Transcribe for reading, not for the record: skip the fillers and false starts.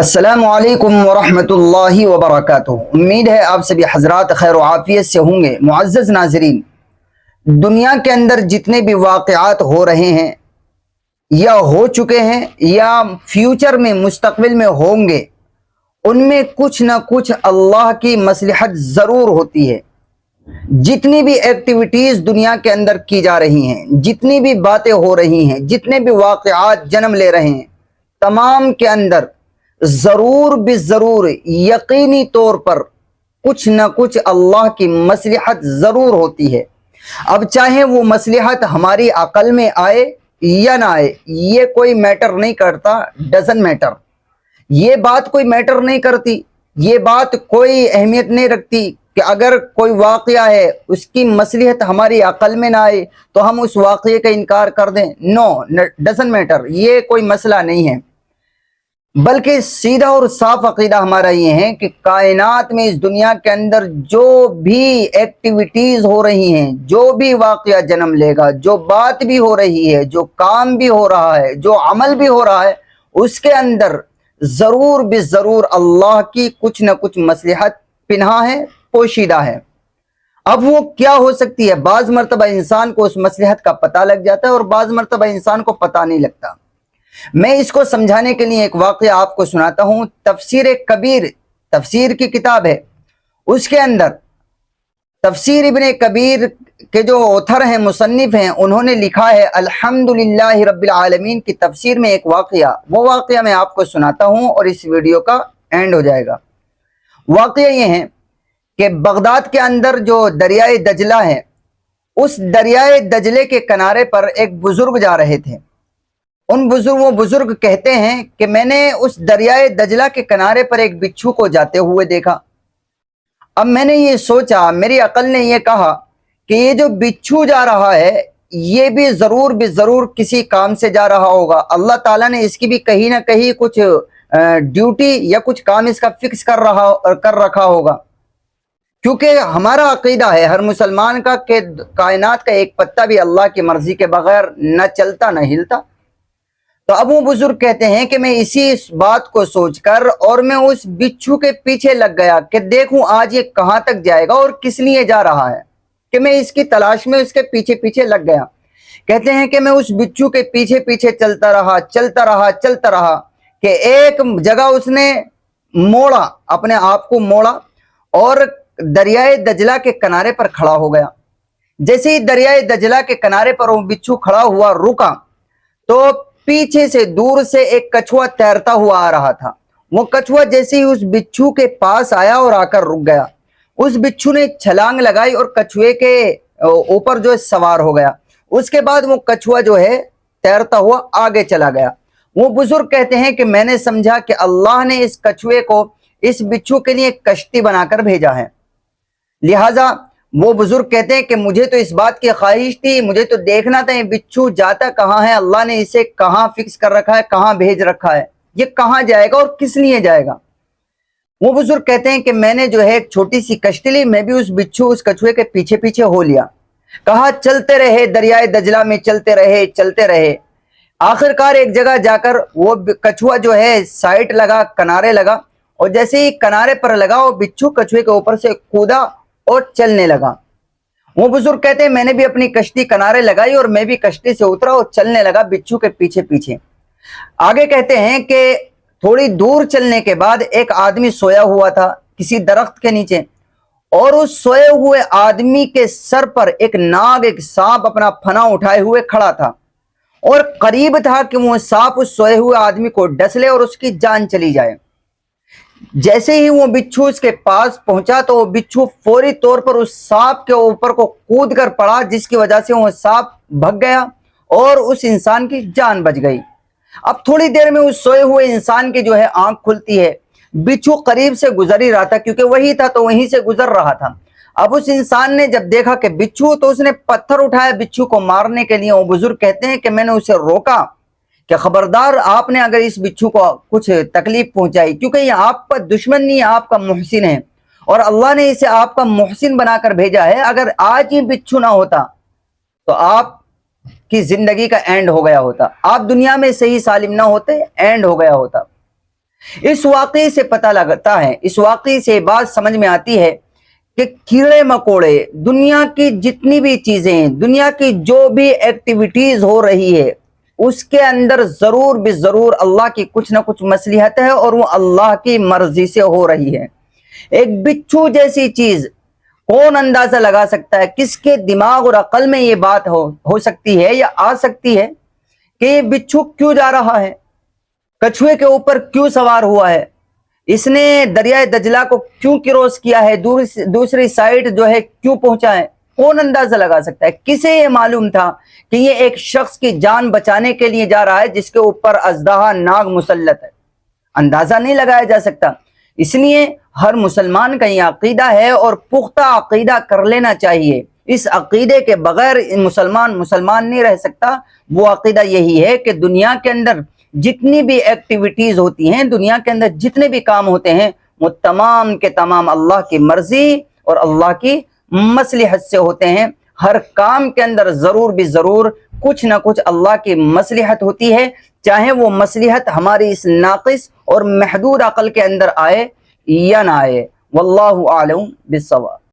السلام علیکم ورحمۃ اللہ وبرکاتہ۔ امید ہے آپ سبھی حضرات خیر و عافیت سے ہوں گے۔ معزز ناظرین، دنیا کے اندر جتنے بھی واقعات ہو رہے ہیں یا ہو چکے ہیں یا فیوچر میں مستقبل میں ہوں گے، ان میں کچھ نہ کچھ اللہ کی مصلحت ضرور ہوتی ہے۔ جتنی بھی ایکٹیویٹیز دنیا کے اندر کی جا رہی ہیں، جتنی بھی باتیں ہو رہی ہیں، جتنے بھی واقعات جنم لے رہے ہیں، تمام کے اندر ضرور بھی ضرور یقینی طور پر کچھ نہ کچھ اللہ کی مصلحت ضرور ہوتی ہے۔ اب چاہے وہ مصلحت ہماری عقل میں آئے یا نہ آئے، یہ کوئی میٹر نہیں کرتا، ڈزن میٹر۔ یہ بات کوئی میٹر نہیں کرتی، یہ بات کوئی اہمیت نہیں رکھتی کہ اگر کوئی واقعہ ہے اس کی مصلحت ہماری عقل میں نہ آئے تو ہم اس واقعے کا انکار کر دیں۔ نو، ڈزن میٹر، یہ کوئی مسئلہ نہیں ہے۔ بلکہ سیدھا اور صاف عقیدہ ہمارا یہ ہے کہ کائنات میں اس دنیا کے اندر جو بھی ایکٹیویٹیز ہو رہی ہیں، جو بھی واقعہ جنم لے گا، جو بات بھی ہو رہی ہے، جو کام بھی ہو رہا ہے، جو عمل بھی ہو رہا ہے، اس کے اندر ضرور بھی ضرور اللہ کی کچھ نہ کچھ مصلحت پنہا ہے، پوشیدہ ہے۔ اب وہ کیا ہو سکتی ہے؟ بعض مرتبہ انسان کو اس مصلحت کا پتہ لگ جاتا ہے اور بعض مرتبہ انسان کو پتہ نہیں لگتا۔ میں اس کو سمجھانے کے لیے ایک واقعہ آپ کو سناتا ہوں۔ تفسیر کبیر، تفسیر کی کتاب ہے، اس کے اندر تفسیر ابن کبیر کے جو اوتھر ہیں، مصنف ہیں، انہوں نے لکھا ہے الحمدللہ رب العالمین کی تفسیر میں ایک واقعہ، وہ واقعہ میں آپ کو سناتا ہوں اور اس ویڈیو کا اینڈ ہو جائے گا۔ واقعہ یہ ہے کہ بغداد کے اندر جو دریائے دجلہ ہے، اس دریائے دجلے کے کنارے پر ایک بزرگ جا رہے تھے۔ وہ بزرگ کہتے ہیں کہ میں نے اس دریائے دجلہ کے کنارے پر ایک بچھو کو جاتے ہوئے دیکھا۔ اب میں نے یہ سوچا، میری عقل نے یہ کہا کہ یہ جو بچھو جا رہا ہے یہ بھی ضرور کسی کام سے جا رہا ہوگا۔ اللہ تعالیٰ نے اس کی بھی کہیں نہ کہیں کچھ ڈیوٹی یا کچھ کام اس کا فکس کر رکھا ہوگا، کیونکہ ہمارا عقیدہ ہے ہر مسلمان کا کہ کائنات کا ایک پتا بھی اللہ کی مرضی کے بغیر نہ چلتا نہ ہلتا۔ تو اب وہ بزرگ کہتے ہیں کہ میں اسی بات کو سوچ کر اور میں اس بچھو کے پیچھے لگ گیا کہ دیکھوں آج یہ کہاں تک جائے گا اور کس لیے جا رہا ہے، کہ میں اس کی تلاش میں اس کے پیچھے لگ گیا۔ کہتے ہیں کہ میں اس بچھو کے پیچھے چلتا رہا کہ ایک جگہ اس نے موڑا، اپنے آپ کو موڑا اور دریائے دجلہ کے کنارے پر کھڑا ہو گیا۔ جیسے ہی دریائے دجلہ کے کنارے پر وہ بچھو کھڑا ہوا، رکا، تو پیچھے سے دور سے ایک کچھوا تیرتا ہوا آ رہا تھا۔ وہ کچھوا جیسے ہی اس بچھو کے پاس آیا اور آ کر رک گیا، اس بچھو نے چھلانگ لگائی اور کچھوے کے اوپر جو ہے سوار ہو گیا۔ اس کے بعد وہ کچھوا جو ہے تیرتا ہوا آگے چلا گیا۔ وہ بزرگ کہتے ہیں کہ میں نے سمجھا کہ اللہ نے اس کچھوے کو اس بچھو کے لیے کشتی بنا کر بھیجا ہے۔ لہٰذا وہ بزرگ کہتے ہیں کہ مجھے تو اس بات کی خواہش تھی، مجھے تو دیکھنا تھا یہ بچھو جاتا کہاں ہے، اللہ نے اسے کہاں فکس کر رکھا ہے، کہاں بھیج رکھا ہے، یہ کہاں جائے گا اور کس لیے جائے گا۔ وہ بزرگ کہتے ہیں کہ میں نے جو ہے ایک چھوٹی سی کشتی لی، میں بھی اس کچھوے کے پیچھے ہو لیا۔ کہا چلتے رہے، دریائے دجلہ میں چلتے رہے۔ آخرکار ایک جگہ جا کر وہ کچھوا جو ہے سائٹ لگا، کنارے لگا، اور جیسے ہی کنارے پر لگا وہ بچھو کچھوے کے اوپر سے کودا اور چلنے لگا۔ وہ بزرگ کہتے ہیں میں نے بھی اپنی کشتی کنارے لگائی اور میں بھی کشتی سے اترا اور چلنے لگا بچھو کے پیچھے۔ آگے کہتے ہیں کہ تھوڑی دور چلنے کے بعد ایک آدمی سویا ہوا تھا کسی درخت کے نیچے، اور اس سوئے ہوئے آدمی کے سر پر ایک ناگ، ایک سانپ اپنا پھنا اٹھائے ہوئے کھڑا تھا، اور قریب تھا کہ وہ سانپ اس سوئے ہوئے آدمی کو ڈس لے اور اس کی جان چلی جائے۔ جیسے ہی وہ بچھو اس کے پاس پہنچا تو وہ بچھو فوری طور پر اس سانپ کے اوپر کو کود کر پڑا، جس کی وجہ سے وہ سانپ بھگ گیا اور اس انسان کی جان بچ گئی۔ اب تھوڑی دیر میں اس سوئے ہوئے انسان کی جو ہے آنکھ کھلتی ہے۔ بچھو قریب سے گزر ہی رہا تھا، کیونکہ وہی تھا تو وہیں سے گزر رہا تھا۔ اب اس انسان نے جب دیکھا کہ بچھو، تو اس نے پتھر اٹھایا بچھو کو مارنے کے لیے۔ وہ بزرگ کہتے ہیں کہ میں نے اسے روکا کہ خبردار، آپ نے اگر اس بچھو کو کچھ تکلیف پہنچائی، کیونکہ یہ آپ کا دشمن نہیں، آپ کا محسن ہے، اور اللہ نے اسے آپ کا محسن بنا کر بھیجا ہے۔ اگر آج یہ بچھو نہ ہوتا تو آپ کی زندگی کا اینڈ ہو گیا ہوتا، آپ دنیا میں صحیح سالم نہ ہوتے، اینڈ ہو گیا ہوتا۔ اس واقعے سے پتہ لگتا ہے، اس واقعے سے بات سمجھ میں آتی ہے کہ کیڑے مکوڑے، دنیا کی جتنی بھی چیزیں ہیں، دنیا کی جو بھی ایکٹیویٹیز ہو رہی ہے، اس کے اندر ضرور بھی ضرور اللہ کی کچھ نہ کچھ مصلحت ہے، اور وہ اللہ کی مرضی سے ہو رہی ہے۔ ایک بچھو جیسی چیز کون اندازہ لگا سکتا ہے، کس کے دماغ اور عقل میں یہ بات ہو سکتی ہے یا آ سکتی ہے کہ یہ بچھو کیوں جا رہا ہے، کچھوے کے اوپر کیوں سوار ہوا ہے، اس نے دریائے دجلہ کو کیوں کروس کیا ہے، دوسری سائیڈ جو ہے کیوں پہنچا ہے؟ کون اندازہ لگا سکتا ہے؟ کسے یہ معلوم تھا کہ یہ ایک شخص کی جان بچانے کے لیے جا رہا ہے جس کے اوپر اژدہا ناگ مسلط ہے؟ اندازہ نہیں لگایا جا سکتا۔ اس لیے ہر مسلمان کا یہ عقیدہ ہے اور پختہ عقیدہ کر لینا چاہیے۔ اس عقیدے کے بغیر مسلمان نہیں رہ سکتا۔ وہ عقیدہ یہی ہے کہ دنیا کے اندر جتنی بھی ایکٹیویٹیز ہوتی ہیں، دنیا کے اندر جتنے بھی کام ہوتے ہیں، وہ تمام کے تمام اللہ کی مرضی اور اللہ کی مصلحت سے ہوتے ہیں۔ ہر کام کے اندر ضرور بھی ضرور کچھ نہ کچھ اللہ کی مصلحت ہوتی ہے، چاہے وہ مصلحت ہماری اس ناقص اور محدود عقل کے اندر آئے یا نہ آئے۔ واللہ اعلم بالصواب۔